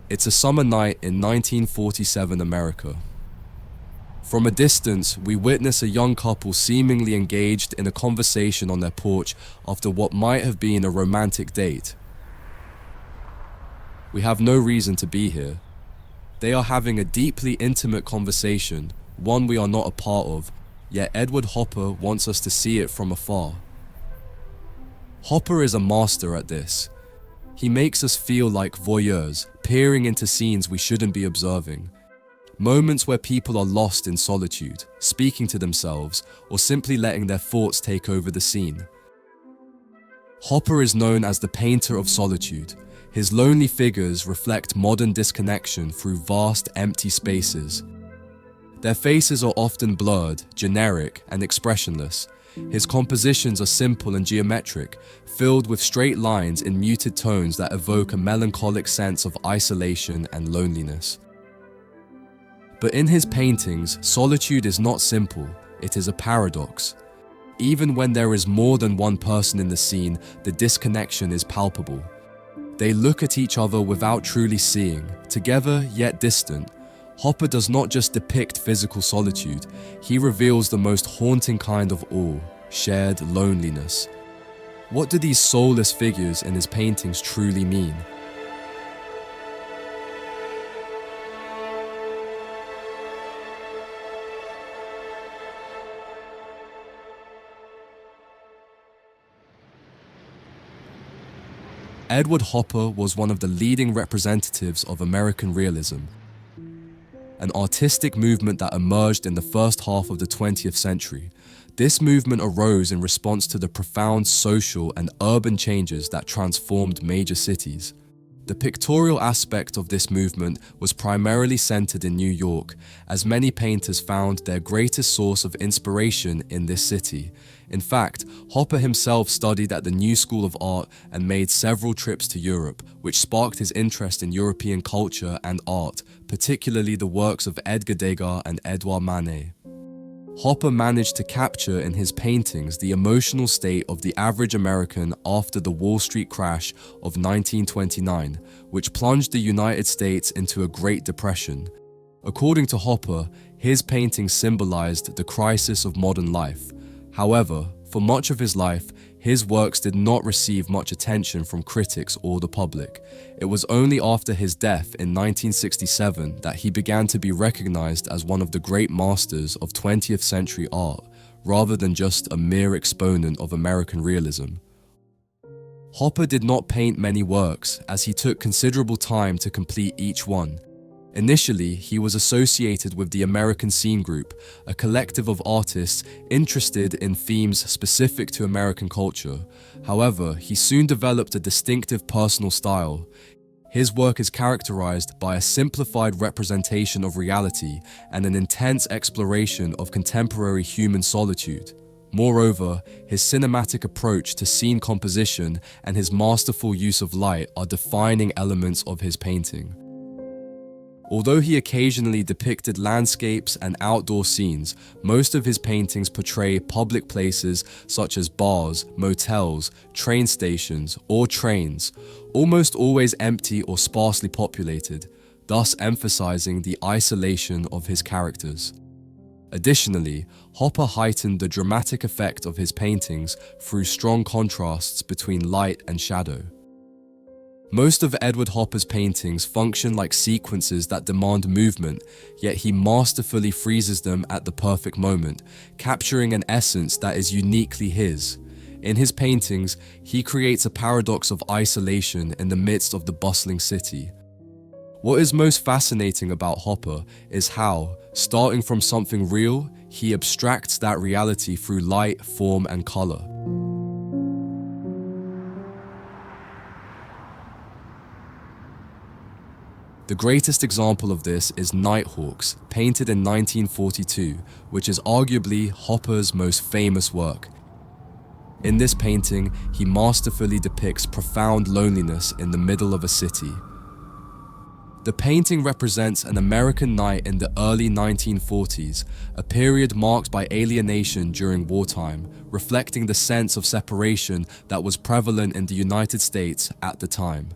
It's a summer night in 1947 America. From a distance, we witness a young couple seemingly engaged in a conversation on their porch after what might have been a romantic date. We have no reason to be here. They are having a deeply intimate conversation, one we are not a part of, yet Edward Hopper wants us to see it from afar. Hopper is a master at this. He makes us feel like voyeurs, peering into scenes we shouldn't be observing. Moments where people are lost in solitude, speaking to themselves, or simply letting their thoughts take over the scene. Hopper is known as the painter of solitude. His lonely figures reflect modern disconnection through vast, empty spaces. Their faces are often blurred, generic, and expressionless. His compositions are simple and geometric, filled with straight lines in muted tones that evoke a melancholic sense of isolation and loneliness. But in his paintings, solitude is not simple, it is a paradox. Even when there is more than one person in the scene, the disconnection is palpable. They look at each other without truly seeing, together yet distant. Hopper does not just depict physical solitude, he reveals the most haunting kind of all, shared loneliness. What do these soulless figures in his paintings truly mean? Edward Hopper was one of the leading representatives of American realism, an artistic movement that emerged in the first half of the 20th century. This movement arose in response to the profound social and urban changes that transformed major cities. The pictorial aspect of this movement was primarily centered in New York, as many painters found their greatest source of inspiration in this city. In fact, Hopper himself studied at the New School of Art and made several trips to Europe, which sparked his interest in European culture and art, particularly the works of Edgar Degas and Edouard Manet. Hopper managed to capture in his paintings the emotional state of the average American after the Wall Street crash of 1929, which plunged the United States into a Great Depression. According to Hopper, his paintings symbolized the crisis of modern life. However, for much of his life, his works did not receive much attention from critics or the public. It was only after his death in 1967 that he began to be recognized as one of the great masters of 20th century art, rather than just a mere exponent of American realism. Hopper did not paint many works, as he took considerable time to complete each one. Initially, he was associated with the American Scene Group, a collective of artists interested in themes specific to American culture. However, he soon developed a distinctive personal style. His work is characterized by a simplified representation of reality and an intense exploration of contemporary human solitude. Moreover, his cinematic approach to scene composition and his masterful use of light are defining elements of his painting. Although he occasionally depicted landscapes and outdoor scenes, most of his paintings portray public places such as bars, motels, train stations, or trains, almost always empty or sparsely populated, thus emphasizing the isolation of his characters. Additionally, Hopper heightened the dramatic effect of his paintings through strong contrasts between light and shadow. Most of Edward Hopper's paintings function like sequences that demand movement, yet he masterfully freezes them at the perfect moment, capturing an essence that is uniquely his. In his paintings, he creates a paradox of isolation in the midst of the bustling city. What is most fascinating about Hopper is how, starting from something real, he abstracts that reality through light, form, and color. The greatest example of this is Nighthawks, painted in 1942, which is arguably Hopper's most famous work. In this painting, he masterfully depicts profound loneliness in the middle of a city. The painting represents an American night in the early 1940s, a period marked by alienation during wartime, reflecting the sense of separation that was prevalent in the United States at the time.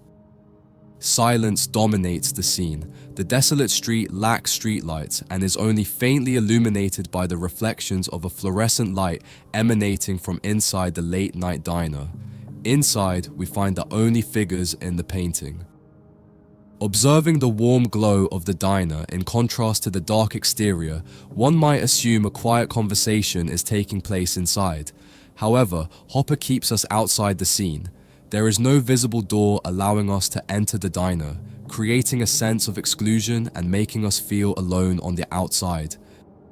Silence dominates the scene. The desolate street lacks streetlights and is only faintly illuminated by the reflections of a fluorescent light emanating from inside the late-night diner. Inside, we find the only figures in the painting. Observing the warm glow of the diner in contrast to the dark exterior, one might assume a quiet conversation is taking place inside. However, Hopper keeps us outside the scene. There is no visible door allowing us to enter the diner, creating a sense of exclusion and making us feel alone on the outside.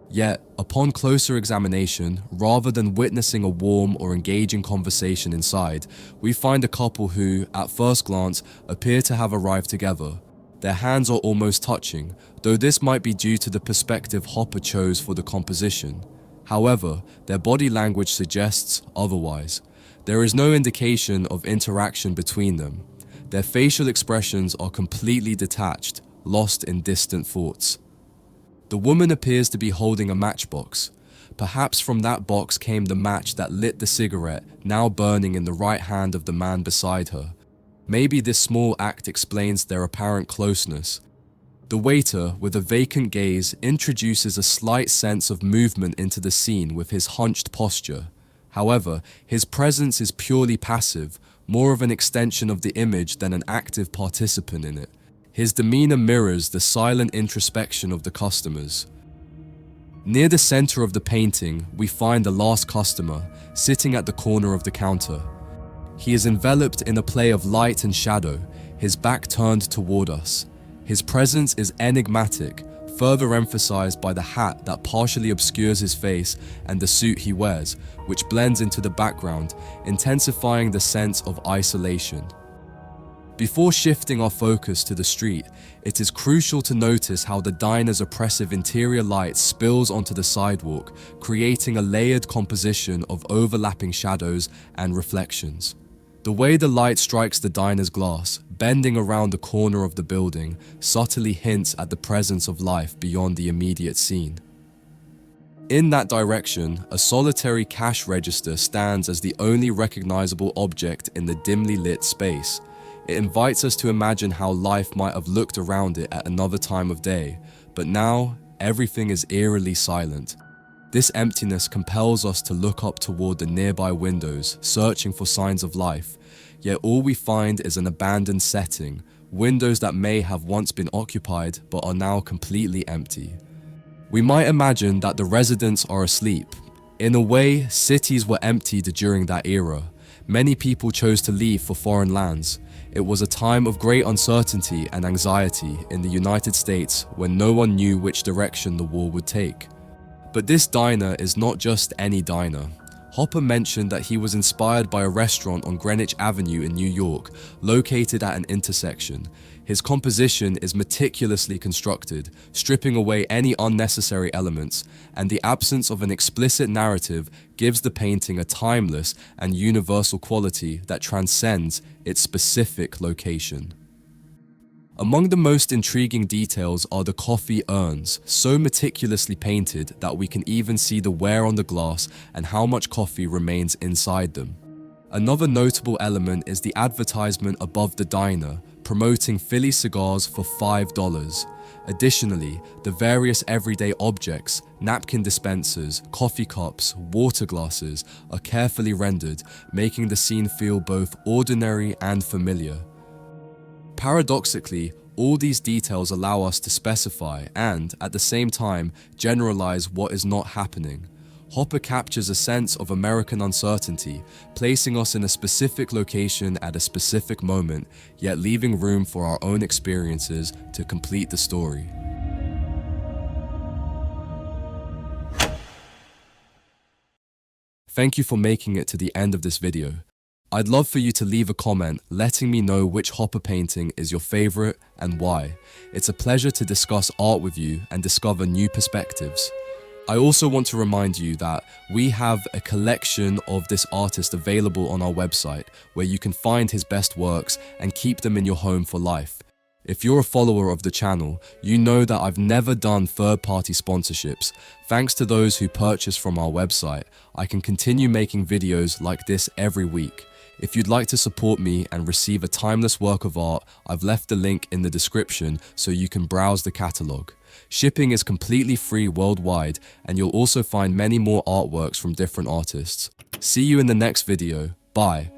Yet, upon closer examination, rather than witnessing a warm or engaging conversation inside, we find a couple who, at first glance, appear to have arrived together. Their hands are almost touching, though this might be due to the perspective Hopper chose for the composition. However, their body language suggests otherwise. There is no indication of interaction between them. Their facial expressions are completely detached, lost in distant thoughts. The woman appears to be holding a matchbox. Perhaps from that box came the match that lit the cigarette, now burning in the right hand of the man beside her. Maybe this small act explains their apparent closeness. The waiter, with a vacant gaze, introduces a slight sense of movement into the scene with his hunched posture. However, his presence is purely passive, more of an extension of the image than an active participant in it. His demeanor mirrors the silent introspection of the customers. Near the center of the painting, we find the last customer, sitting at the corner of the counter. He is enveloped in a play of light and shadow, his back turned toward us. His presence is enigmatic, further emphasized by the hat that partially obscures his face and the suit he wears, which blends into the background, intensifying the sense of isolation. Before shifting our focus to the street, it is crucial to notice how the diner's oppressive interior light spills onto the sidewalk, creating a layered composition of overlapping shadows and reflections. The way the light strikes the diner's glass, bending around the corner of the building, subtly hints at the presence of life beyond the immediate scene. In that direction, a solitary cash register stands as the only recognizable object in the dimly lit space. It invites us to imagine how life might have looked around it at another time of day, but now everything is eerily silent. This emptiness compels us to look up toward the nearby windows, searching for signs of life, yet all we find is an abandoned setting, windows that may have once been occupied but are now completely empty. We might imagine that the residents are asleep. In a way, cities were emptied during that era. Many people chose to leave for foreign lands. It was a time of great uncertainty and anxiety in the United States when no one knew which direction the war would take. But this diner is not just any diner. Hopper mentioned that he was inspired by a restaurant on Greenwich Avenue in New York, located at an intersection. His composition is meticulously constructed, stripping away any unnecessary elements, and the absence of an explicit narrative gives the painting a timeless and universal quality that transcends its specific location. Among the most intriguing details are the coffee urns, so meticulously painted that we can even see the wear on the glass and how much coffee remains inside them. Another notable element is the advertisement above the diner, promoting Philly cigars for $5. Additionally, the various everyday objects, napkin dispensers, coffee cups, water glasses, are carefully rendered, making the scene feel both ordinary and familiar. Paradoxically, all these details allow us to specify and, at the same time, generalize what is not happening. Hopper captures a sense of American uncertainty, placing us in a specific location at a specific moment, yet leaving room for our own experiences to complete the story. Thank you for making it to the end of this video. I'd love for you to leave a comment letting me know which Hopper painting is your favorite and why. It's a pleasure to discuss art with you and discover new perspectives. I also want to remind you that we have a collection of this artist available on our website where you can find his best works and keep them in your home for life. If you're a follower of the channel, you know that I've never done third-party sponsorships. Thanks to those who purchase from our website, I can continue making videos like this every week. If you'd like to support me and receive a timeless work of art, I've left the link in the description so you can browse the catalogue. Shipping is completely free worldwide, and you'll also find many more artworks from different artists. See you in the next video. Bye.